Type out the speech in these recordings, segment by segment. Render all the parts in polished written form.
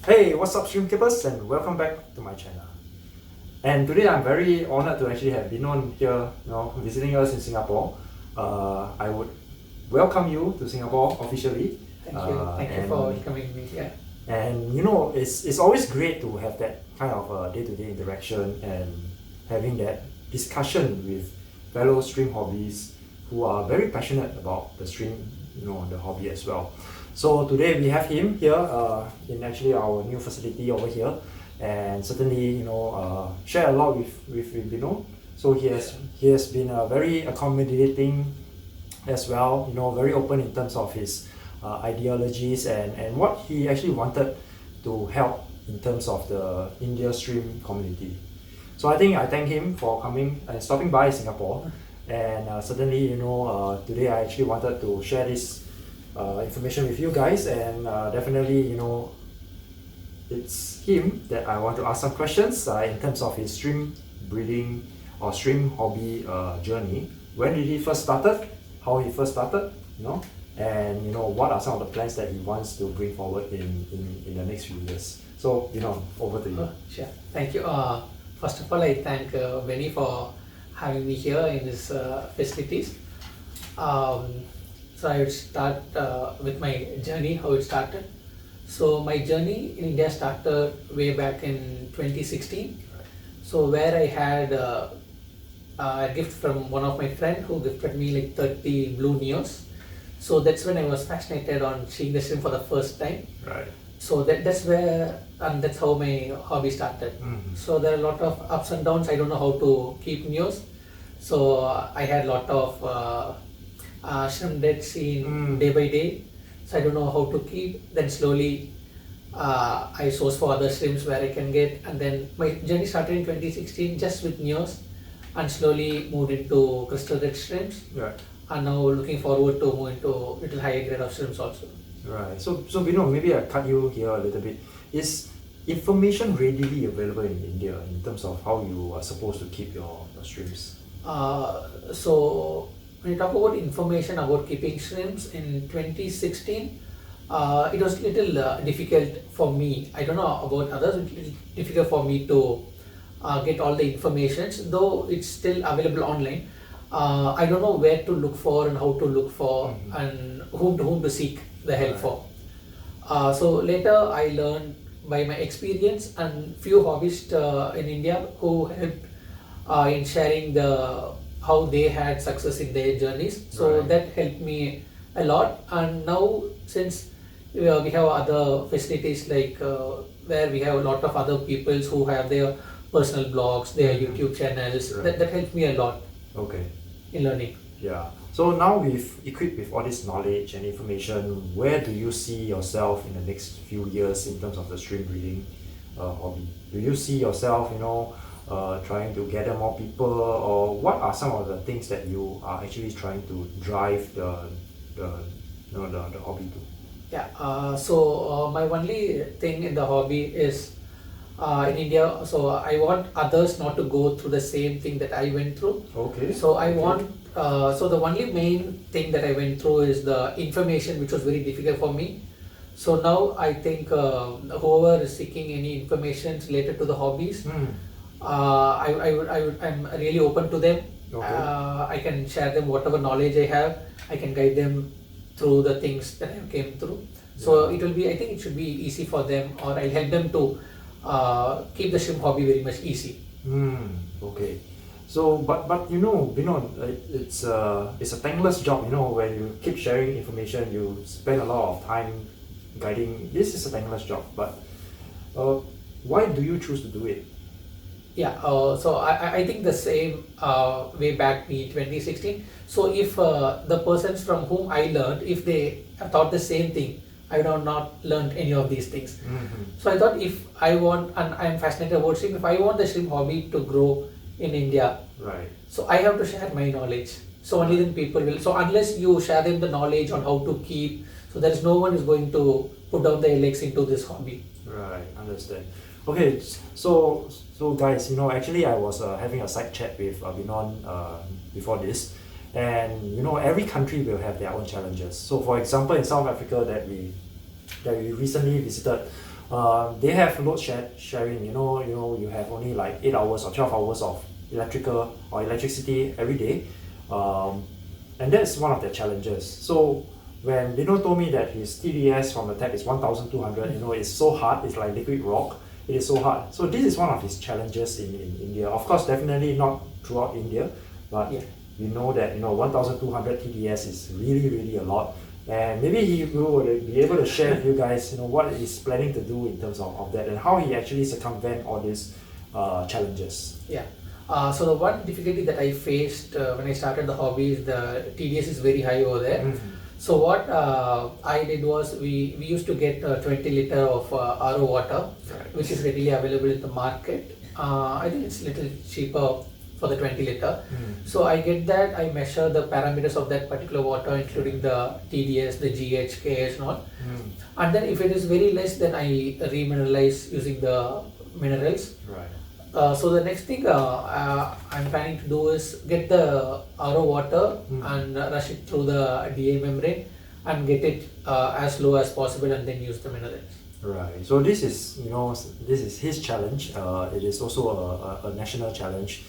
Hey, what's up, shrimp keepers, and welcome back to my channel. And today I'm very honored to actually have Bino here, visiting us in Singapore. I would welcome you to Singapore officially. Thank you. Thank you for welcoming me here. And it's always great to have that kind of day-to-day interaction and having that discussion with fellow stream hobbies who are very passionate about the stream, the hobby as well. So today we have him here in actually our new facility over here, and certainly share a lot with Bino. So he has been very accommodating as well. Very open in terms of his ideologies and what he actually wanted to help in terms of the India stream community. So I thank him for coming and stopping by Singapore, and certainly today I actually wanted to share this information with you guys, and definitely it's him that I want to ask some questions in terms of his stream breeding or stream hobby journey. When did he first started? How he first started? And what are some of the plans that he wants to bring forward in the next few years. So over to you. Sure. Thank you. First of all, I thank Benny for having me here in his facilities. So I would start with my journey, how it started. So my journey in India started way back in 2016. So where I had a gift from one of my friends who gifted me like 30 blue neos. So that's when I was fascinated on seeing the shrimp for the first time. Right. So that's where, and that's how my hobby started. Mm-hmm. So there are a lot of ups and downs. I don't know how to keep neos. So I had a lot of shrimp dead seen day by day. So I don't know how to keep. Then slowly I source for other shrimps where I can get. And then my journey started in 2016 just with neos, and slowly moved into crystal red shrimps. Right. And now looking forward to move into little higher grade of shrimps also. Right. So maybe I cut you here a little bit. Is information readily available in India in terms of how you are supposed to keep your shrimps? So when you talk about information about keeping shrimps in 2016, it was little difficult for me. I don't know about others, it was difficult for me to get all the information, though it's still available online. I don't know where to look for and how to look for, and whom to seek the help for. So later I learned by my experience and few hobbyists in India who helped in sharing how they had success in their journeys. So Right. that helped me a lot. And now since we have other facilities like where we have a lot of other peoples who have their personal blogs, their YouTube channels, Right. that helped me a lot Okay. in learning. Yeah. So now equipped with all this knowledge and information, where do you see yourself in the next few years in terms of the stream breeding hobby? Do you see yourself, trying to gather more people, or what are some of the things that you are actually trying to drive the hobby to? Yeah. So my only thing in the hobby is in India. So I want others not to go through the same thing that I went through. Okay. So I Okay. want. So the only main thing that I went through is the information, which was very difficult for me. So now I think whoever is seeking any information related to the hobbies, I'm really open to them. Okay. I can share them whatever knowledge I have. I can guide them through the things that I came through. So it will be. I think it should be easy for them, or I'll help them to keep the shrimp hobby very much easy. Okay. So, but it's a thankless job. When you keep sharing information, you spend a lot of time guiding. This is a thankless job. But why do you choose to do it? Yeah, so I think the same way back in 2016. So if the persons from whom I learned, if they have thought the same thing, I would have not learned any of these things. So I thought if I want, and I'm fascinated about shrimp, if I want the shrimp hobby to grow in India, Right. so I have to share my knowledge. So only then people will. So unless you share them the knowledge on how to keep, so there is no one is going to put down their legs into this hobby. Right. Understand. Okay. So guys, actually I was having a side chat with Binon before this, and every country will have their own challenges. So for example, in South Africa that we recently visited, They have load sharing. You have only like 8 hours or 12 hours of electricity every day, and that's one of their challenges. So when Bino told me that his TDS from the tap is 1,200, it's so hard. It's like liquid rock. It is so hard. So this is one of his challenges in India. Of course, definitely not throughout India, but we know that 1,200 TDS is really, really a lot. And maybe he will be able to share with you guys, what he's planning to do in terms of that, and how he actually circumvent all these challenges. Yeah. So the one difficulty that I faced when I started the hobby is the TDS is very high over there. Mm-hmm. So what I did was we used to get 20 liter of RO water, Right. which is readily available in the market. I think it's a little cheaper for the 20 liter. So I get that, I measure the parameters of that particular water, including the TDS, the GH, KH and all. And then if it is very less, then I remineralize using the minerals. Right. So the next thing I'm planning to do is get the RO water and rush it through the DA membrane and get it as low as possible, and then use the minerals. Right. So this is his challenge. It is also a national challenge.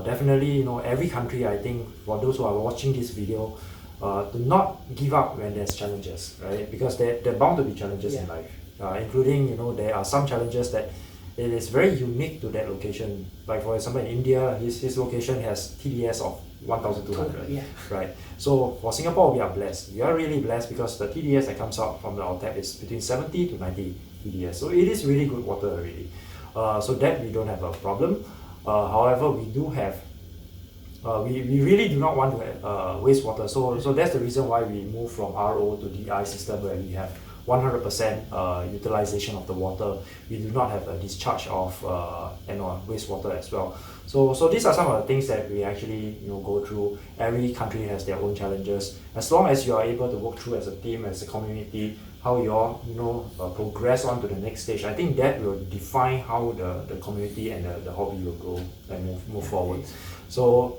Definitely, every country, I think, for those who are watching this video, do not give up when there's challenges, right? Because they're bound to be challenges in life, including, there are some challenges that it is very unique to that location. Like for example, in India, his location has TDS of 1,200, right? So for Singapore, we are blessed. We are really blessed because the TDS that comes out from our tap is between 70 to 90 TDS. So it is really good water already. So that we don't have a problem. However, we do have, we really do not want to waste water. So that's the reason why we move from RO to DI system, where we have 100% utilization of the water. We do not have a discharge of wastewater as well. So these are some of the things that we actually go through. Every country has their own challenges. As long as you are able to work through as a team, as a community, how you all progress on to the next stage, I think that will define how the community and the hobby will grow and move forward. So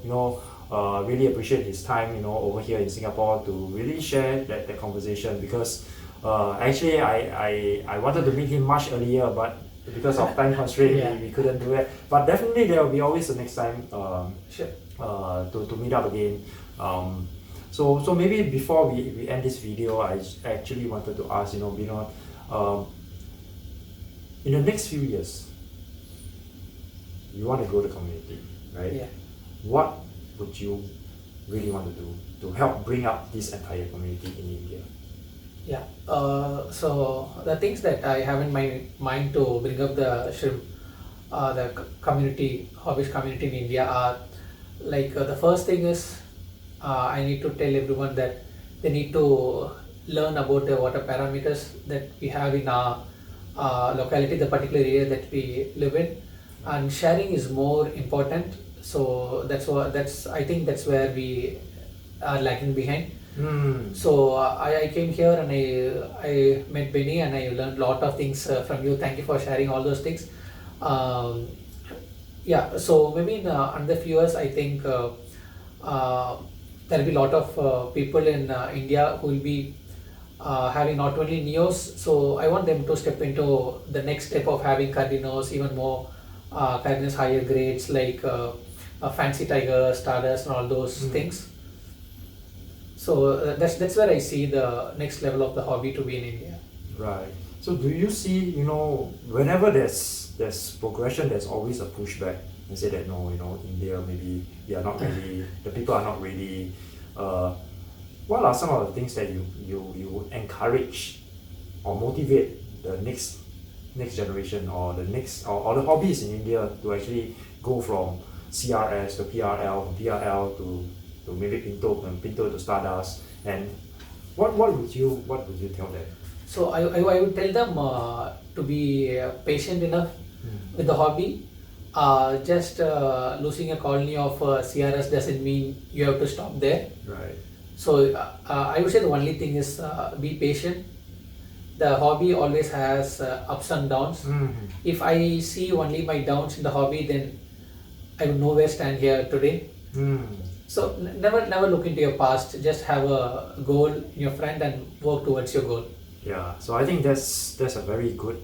really appreciate his time over here in Singapore to really share that conversation, because actually I wanted to meet him much earlier, but because of time constraint we couldn't do it. But definitely there will be always the next time to meet up again. So maybe before we end this video, I actually wanted to ask, Bino, in the next few years, you want to grow the community, right? Yeah. What would you really want to do to help bring up this entire community in India? Yeah. So the things that I have in my mind to bring up the shrimp, community, hobbyist community in India are like the first thing is I need to tell everyone that they need to learn about the water parameters that we have in our locality, the particular area that we live in, and sharing is more important. So I think that's where we are lagging behind. So I came here and I met Benny and I learned a lot of things from you. Thank you for sharing all those things. So maybe in another few years, I think there will be a lot of people in India who will be having not only neos. So I want them to step into the next step of having cardinos, even more cardinos higher grades like fancy tiger, stardust, and all those things. So that's where I see the next level of the hobby to be in India. Right. So do you see, whenever there's progression, there's always a pushback and say that no, India maybe they are not ready, the people are not ready. What are some of the things that you would encourage or motivate the next generation or the next or the hobbies in India to actually go from CRS to PRL, from PRL to maybe Pinto to Stardust, and what would you tell them? So I would tell them to be patient enough with the hobby. Just losing a colony of CRS doesn't mean you have to stop there. Right. So I would say the only thing is be patient. The hobby always has ups and downs. If I see only my downs in the hobby, then I would nowhere stand here today. So never look into your past. Just have a goal in your front and work towards your goal. Yeah, so I think that's a very good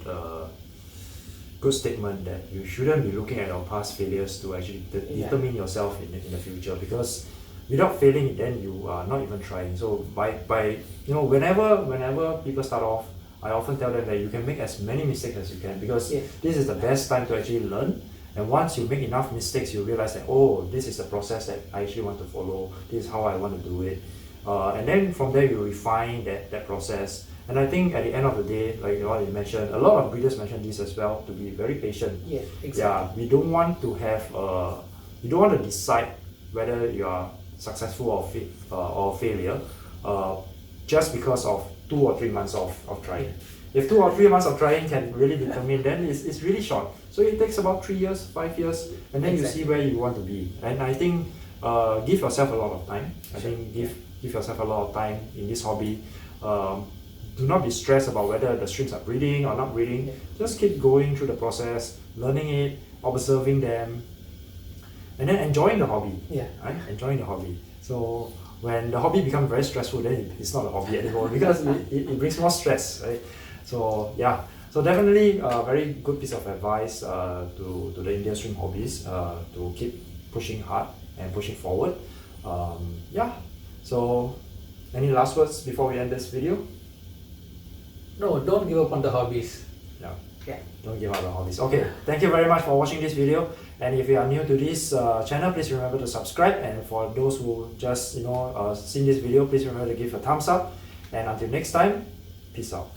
good statement, that you shouldn't be looking at your past failures to actually determine yourself in the future, because without failing then you are not even trying. So by you know, whenever people start off, I often tell them that you can make as many mistakes as you can, because this is the best time to actually learn. And once you make enough mistakes, you realize that, oh, this is the process that I actually want to follow, this is how I want to do it, and then from there you refine that process. And I think at the end of the day, like what you mentioned, a lot of breeders mention this as well, to be very patient. Yeah, exactly. Yeah, we don't want to have you don't want to decide whether you are successful or failure just because of 2 or 3 months of trying. If 2 or 3 months of trying can really determine, then it's really short. So it takes about 3 years, 5 years, and then you see where you want to be. And I think give yourself a lot of time. I think give yourself a lot of time in this hobby. Do not be stressed about whether the shrimps are breeding or not breeding. Just keep going through the process, learning it, observing them, and then enjoying the hobby. Right? Enjoying the hobby. So when the hobby becomes very stressful, then it's not a hobby anymore, because it brings more stress, right? So yeah, so definitely a very good piece of advice to the Indian shrimp hobbies, to keep pushing hard and pushing forward. Yeah, so any last words before we end this video? No, don't give up on the hobbies. Yeah, don't give up on hobbies. Okay, thank you very much for watching this video. And if you are new to this channel, please remember to subscribe. And for those who just seen this video, please remember to give a thumbs up. And until next time, peace out.